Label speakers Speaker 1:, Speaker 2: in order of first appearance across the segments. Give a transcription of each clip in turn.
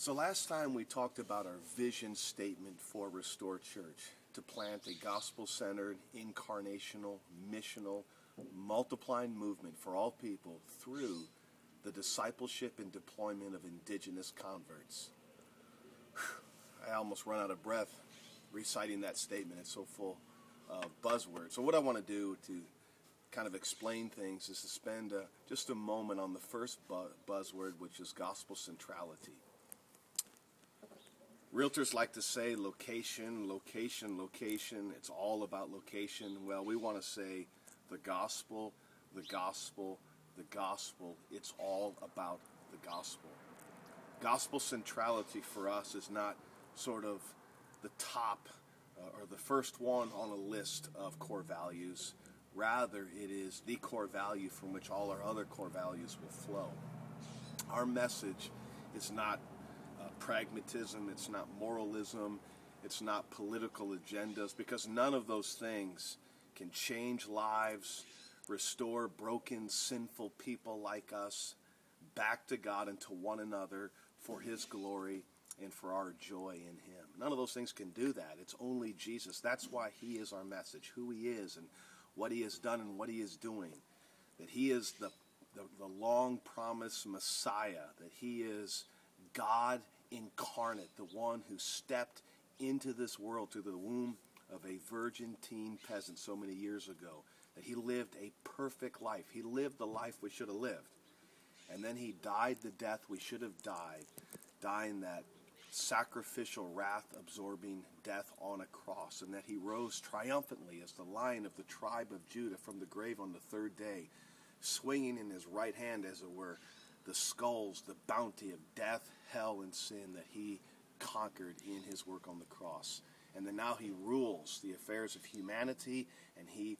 Speaker 1: So last time we talked about our vision statement for Restore Church, to plant a gospel-centered, incarnational, missional, multiplying movement for all people through the discipleship and deployment of indigenous converts. I almost run out of breath reciting that statement. It's so full of buzzwords. So what I want to do to kind of explain things is to spend just a moment on the first buzzword, which is gospel centrality. Realtors like to say location, location, location. It's all about location. Well, we want to say the gospel, the gospel, the gospel. It's all about the gospel. Gospel centrality for us is not sort of the top or the first one on a list of core values. Rather, it is the core value from which all our other core values will flow. Our message is not pragmatism, it's not moralism, it's not political agendas, because none of those things can change lives, restore broken, sinful people like us back to God and to one another for His glory and for our joy in Him. None of those things can do that. It's only Jesus. That's why He is our message, who He is and what He has done and what He is doing. That He is the long-promised Messiah, that He is God incarnate, the one who stepped into this world through the womb of a virgin teen peasant so many years ago, that He lived a perfect life. He lived the life we should have lived. And then He died the death we should have died, dying that sacrificial, wrath-absorbing death on a cross, and that He rose triumphantly as the Lion of the tribe of Judah from the grave on the third day, swinging in His right hand, as it were, the skulls, the bounty of death, hell, and sin that He conquered in His work on the cross. And then now He rules the affairs of humanity, and He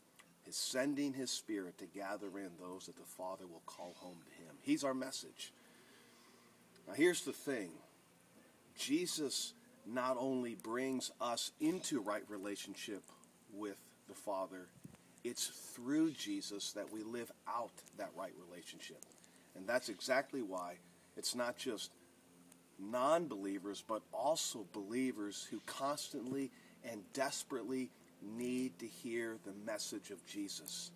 Speaker 1: is sending His Spirit to gather in those that the Father will call home to Him. He's our message. Now here's the thing. Jesus not only brings us into right relationship with the Father, it's through Jesus that we live out that right relationship. And that's exactly why it's not just non-believers, but also believers who constantly and desperately need to hear the message of Jesus.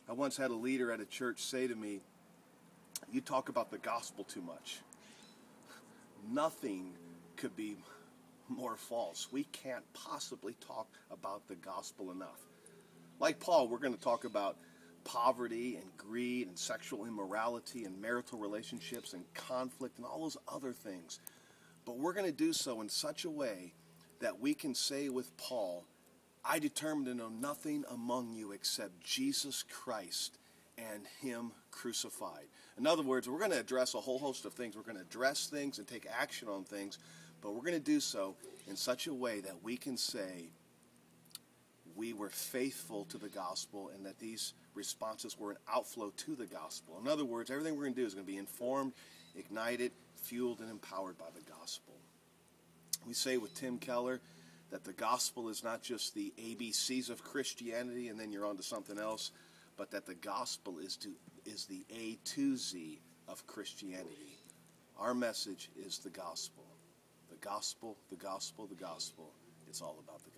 Speaker 1: I once had a leader at a church say to me, "You talk about the gospel too much." Nothing could be more false. We can't possibly talk about the gospel enough. Like Paul, we're going to talk about poverty and greed and sexual immorality and marital relationships and conflict and all those other things. But we're going to do so in such a way that we can say with Paul, "I determined to know nothing among you except Jesus Christ and Him crucified." In other words, we're going to address a whole host of things. We're going to address things and take action on things, but we're going to do so in such a way that we can say we were faithful to the gospel and that these responses were an outflow to the gospel. In other words, everything we're going to do is going to be informed, ignited, fueled, and empowered by the gospel. We say with Tim Keller that the gospel is not just the ABCs of Christianity and then you're on to something else, but that the gospel is the A to Z of Christianity. Our message is the gospel. The gospel, the gospel, the gospel. It's all about the